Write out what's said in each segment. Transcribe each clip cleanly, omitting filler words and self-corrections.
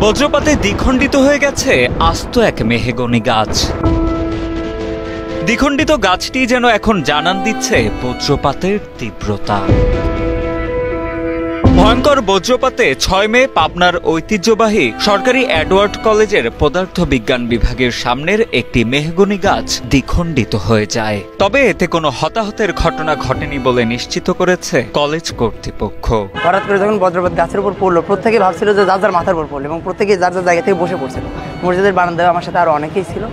বজ্রপাতে দ্বিখণ্ডিত হয়ে গেছে আস্ত এক মেহগনি গাছ। দ্বিখণ্ডিত গাছটি যেন এখন জানান দিচ্ছে বজ্রপাতের তীব্রতা। ভয়ঙ্কর বজ্রপাতে ৬ মে পাবনার ঐতিহ্যবাহী সরকারি এডওয়ার্ড কলেজের পদার্থ বিজ্ঞান বিভাগের সামনের একটি মেহগনি গাছ দ্বিখণ্ডিত হয়ে যায়। তবে এতে কোনো হতাহতের ঘটনা ঘটেনি বলে নিশ্চিত করেছে কলেজ কর্তৃপক্ষ। হঠাৎ করে যখন বজ্রপাত গাছের উপর পড়লো, প্রত্যেকে ভাবছিল যে যার যার মাথার উপর পড়লো এবং প্রত্যেকে যার যার জায়গা থেকে বসে পড়ছিল। মসজিদের বারান্দায় আমার সাথে আরো অনেকেই ছিল।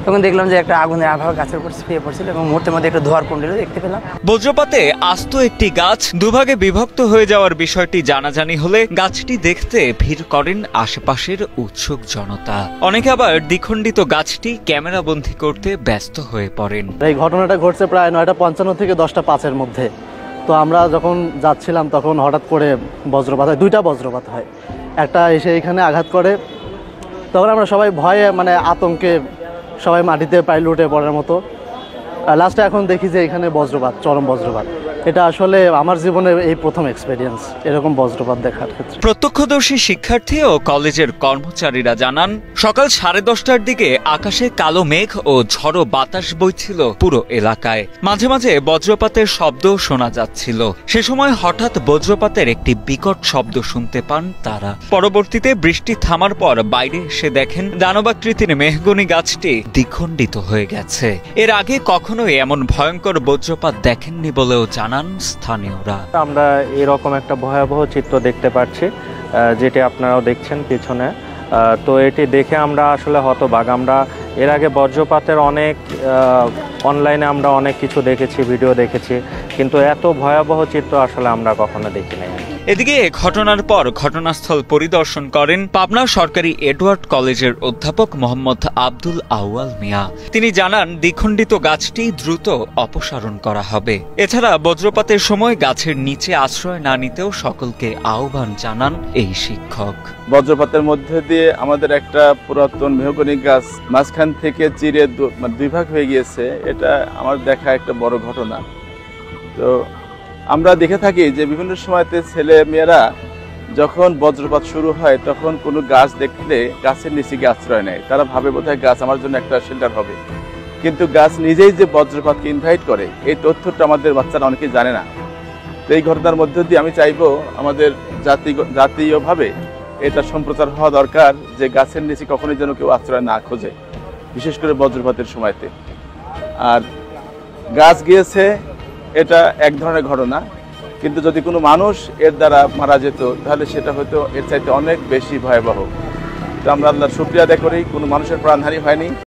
তখন দেখলাম যে একটা আগুনের আবহাওয়া গাছের উপর ছড়িয়ে পড়ছিল এবং মুহূর্তের মধ্যে একটা ধোঁয়ার কুণ্ডলী দেখতে পেলাম। বজ্রপাতে আস্ত একটি গাছ দুভাগে বিভক্ত হয়ে যাওয়ার বিষয়টি জানাজানি হলে গাছটি দেখতে ভিড় করেন আশেপাশের উৎসুক জনতা। অনেকে আবার দ্বিখণ্ডিত গাছটি ক্যামেরাবন্দী করতে ব্যস্ত হয়ে পড়েন। এই ঘটনাটা ঘটছে প্রায় 9:55 থেকে 10:05 মধ্যে। তো আমরা যখন যাচ্ছিলাম তখন হঠাৎ করে বজ্রপাত হয়, 2টা বজ্রপাত হয়। একটা এসে এখানে আঘাত করে, তখন আমরা সবাই ভয়ে আতঙ্কে সবাই মাটিতে প্রায় লুটে পড়ার মতো। লাস্টে এখন দেখি যে এখানে বজ্রপাত, চরম বজ্রপাত। এটা আসলে আমার জীবনে এই প্রথম এক্সপেরিয়েন্স এরকম বজ্রপাত দেখার ক্ষেত্রে। প্রত্যক্ষদর্শী শিক্ষার্থী ও কলেজের কর্মচারীরা জানান, সকাল 10:30টার দিকে আকাশে কালো মেঘ ও ঝড়ো বাতাস বইছিল পুরো এলাকায়। মাঝে মাঝে বজ্রপাতের শব্দও শোনা যাচ্ছিল। সে সময় হঠাৎ বজ্রপাতের একটি বিকট শব্দ শুনতে পান তারা। পরবর্তীতে বৃষ্টি থামার পর বাইরে এসে দেখেন দানবাকৃতির মেহগনি গাছটি দ্বিখণ্ডিত হয়ে গেছে। এর আগে কখনোই এমন ভয়ঙ্কর বজ্রপাত দেখেননি বলেও জানান স্থানীয়রা। আমরা এরকম একটা ভয়াবহ চিত্র দেখতে পাচ্ছি, যেটি আপনারাও দেখছেন পিছনে। তো এটি দেখে আমরা আসলে হতবাক। আমরা এর আগে বজ্রপাতের অনেক অনলাইনে আমরা অনেক কিছু দেখেছি, ভিডিও দেখেছি, কিন্তু এত ভয়াবহ চিত্র আসলে আমরা কখনো দেখি নাই। এদিকে ঘটনার পর ঘটনাস্থল পরিদর্শন করেন পাবনা সরকারি এডওয়ার্ড কলেজের অধ্যাপক মোহাম্মদ আব্দুল আউয়াল মিয়া। তিনি জানান, দ্বিখণ্ডিত গাছটি দ্রুত অপসারণ করা হবে। এছাড়া বজ্রপাতের সময় গাছের নিচে আশ্রয় না নিতেও সকলকে আহ্বান জানান এই শিক্ষক। বজ্রপাতের মধ্যে দিয়ে আমাদের একটা পুরাতন মেহগনি গাছ মাঝখান থেকে চিরে দুই ভাগ হয়ে গিয়েছে। এটা আমার দেখা একটা বড় ঘটনা। তো আমরা দেখে থাকি যে বিভিন্ন সময়তে ছেলে মেয়েরা যখন বজ্রপাত শুরু হয় তখন কোনো গাছ দেখলে গাছের নিচে গিয়ে আশ্রয় নেয়। তারা ভাবে বোধহয় গাছ আমার জন্য একটা শেল্টার হবে, কিন্তু গাছ নিজেই যে বজ্রপাতকে ইনভাইট করে এই তথ্যটা আমাদের বাচ্চারা অনেকেই জানে না। তো এই ঘটনার মধ্যে দিয়ে আমি চাইবো আমাদের জাতীয়ভাবে এটা সম্প্রচার হওয়া দরকার যে গাছের নিচে কখনোই যেন কেউ আশ্রয় না খোঁজে, বিশেষ করে বজ্রপাতের সময়তে। আর গাছ গিয়েছে এটা এক ধরনের ঘটনা, কিন্তু যদি কোনো মানুষ এর দ্বারা মারা যেত তাহলে সেটা হয়তো এর চাইতে অনেক বেশি ভয়াবহ। তো আমরা আল্লাহর শুকরিয়া আদায় করি কোনো মানুষের প্রাণহানি হয়নি।